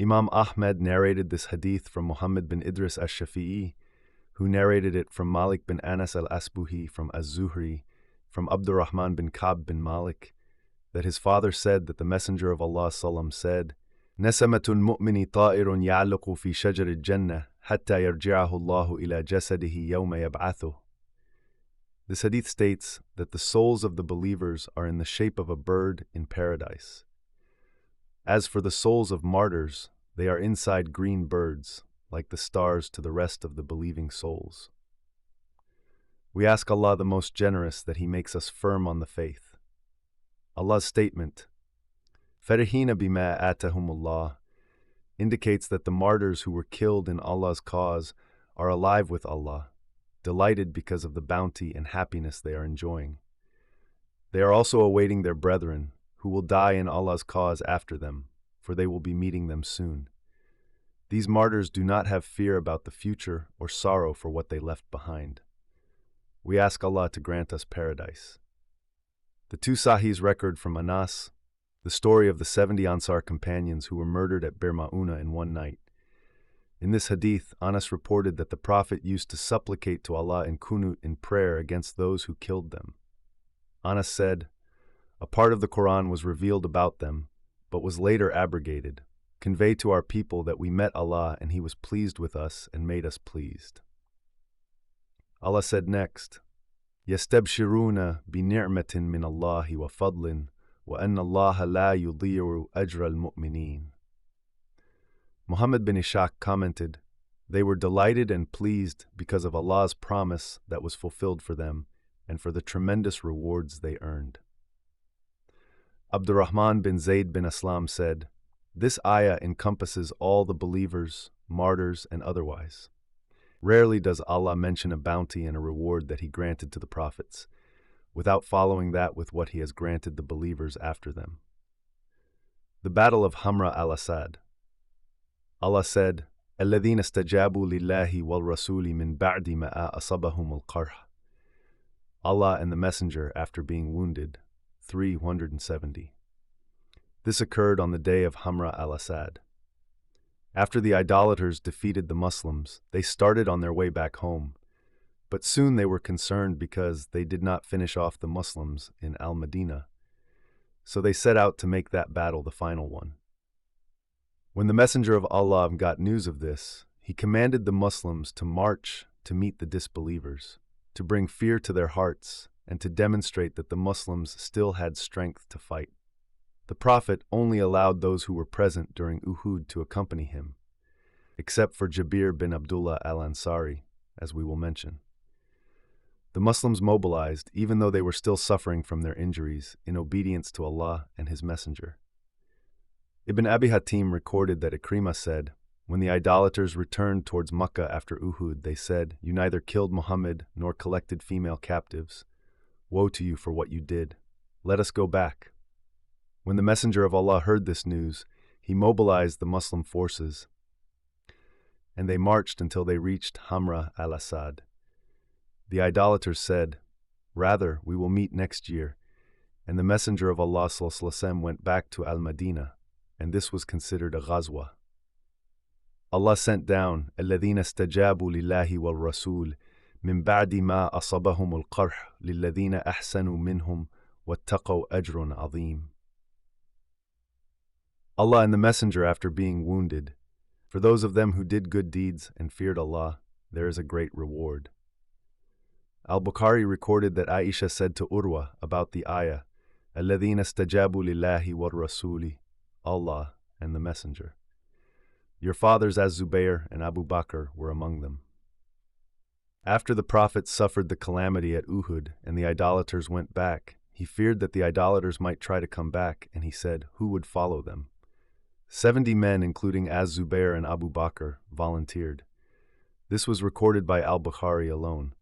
Imam Ahmed narrated this hadith from Muhammad bin Idris al-Shafi'i, who narrated it from Malik bin Anas al-Asbuhi from Az-Zuhri, from Abdurrahman bin Ka'b bin Malik, that his father said that the Messenger of Allah sallam said, نسمة المؤمن طائر يعلق في شجر الجنة حتى يرجعه الله إلى جسده يوم يبعثه. This hadith states that the souls of the believers are in the shape of a bird in paradise. As for the souls of martyrs, they are inside green birds, like the stars to the rest of the believing souls. We ask Allah the most generous that He makes us firm on the faith. Allah's statement, فَرِحِينَ بِمَا آتَهُمُ اللَّهُ, indicates that the martyrs who were killed in Allah's cause are alive with Allah, delighted because of the bounty and happiness they are enjoying. They are also awaiting their brethren, who will die in Allah's cause after them, for they will be meeting them soon. These martyrs do not have fear about the future or sorrow for what they left behind. We ask Allah to grant us paradise. The two Sahihs record from Anas the story of the 70 Ansar companions who were murdered at Bir Ma'una in one night. In this hadith, Anas reported that the Prophet used to supplicate to Allah in kunut in prayer against those who killed them. Anas said, "A part of the Quran was revealed about them, but was later abrogated. Convey to our people that we met Allah and He was pleased with us and made us pleased." Allah said next, يَسْتَبْشِرُونَ بِنِعْمَةٍ مِّنَ اللَّهِ وَفَضْلٍ وَأَنَّ اللَّهَ لَا يُضِيعُ أَجْرَ الْمُؤْمِنِينَ. Muhammad bin Ishaq commented, "They were delighted and pleased because of Allah's promise that was fulfilled for them and for the tremendous rewards they earned." Abdurrahman bin Zayd bin Aslam said, "This ayah encompasses all the believers, martyrs, and otherwise. Rarely does Allah mention a bounty and a reward that He granted to the prophets, without following that with what He has granted the believers after them." The Battle of Hamra al-Asad. Allah said, الَّذِينَ اسْتَجَابُوا لِلَّهِ وَالرَّسُولِ مِنْ بَعْدِ مَا أَصَبَهُمُ الْقَرْحُ. Allah and the Messenger after being wounded, 370. This occurred on the day of Hamra al-Asad. After the idolaters defeated the Muslims, they started on their way back home, but soon they were concerned because they did not finish off the Muslims in Al-Madinah, so they set out to make that battle the final one. When the Messenger of Allah got news of this, he commanded the Muslims to march to meet the disbelievers, to bring fear to their hearts, and to demonstrate that the Muslims still had strength to fight. The Prophet only allowed those who were present during Uhud to accompany him, except for Jabir bin Abdullah al-Ansari, as we will mention. The Muslims mobilized, even though they were still suffering from their injuries, in obedience to Allah and His Messenger. Ibn Abi Hatim recorded that Ikrimah said, when the idolaters returned towards Makkah after Uhud, they said, "You neither killed Muhammad nor collected female captives. Woe to you for what you did. Let us go back." When the Messenger of Allah heard this news, he mobilized the Muslim forces, and they marched until they reached Hamra al-Asad. The idolaters said, "Rather, we will meet next year," and the Messenger of Allah ﷺ went back to Al-Madinah, and this was considered a ghazwa. Allah sent down, الَّذِينَ اسْتَجَابُوا لِلَّهِ وَالرَّسُولِ مِنْ بَعْدِ مَا أَصَبَهُمُ الْقَرْحُ لِلَّذِينَ أَحْسَنُوا مِنْهُمْ وَاتَّقَوْا أَجْرٌ عَظِيمٌ. Allah and the Messenger after being wounded. For those of them who did good deeds and feared Allah, there is a great reward. Al-Bukhari recorded that Aisha said to Urwa about the ayah, الَّذِينَ اسْتَجَابُوا لِلَّهِ وَالرَّسُولِ, Allah and the Messenger. Your fathers Az-Zubayr and Abu Bakr were among them. After the Prophet suffered the calamity at Uhud and the idolaters went back, he feared that the idolaters might try to come back, and he said, who would follow them? 70 men, including Az-Zubayr and Abu Bakr, volunteered. This was recorded by Al-Bukhari alone.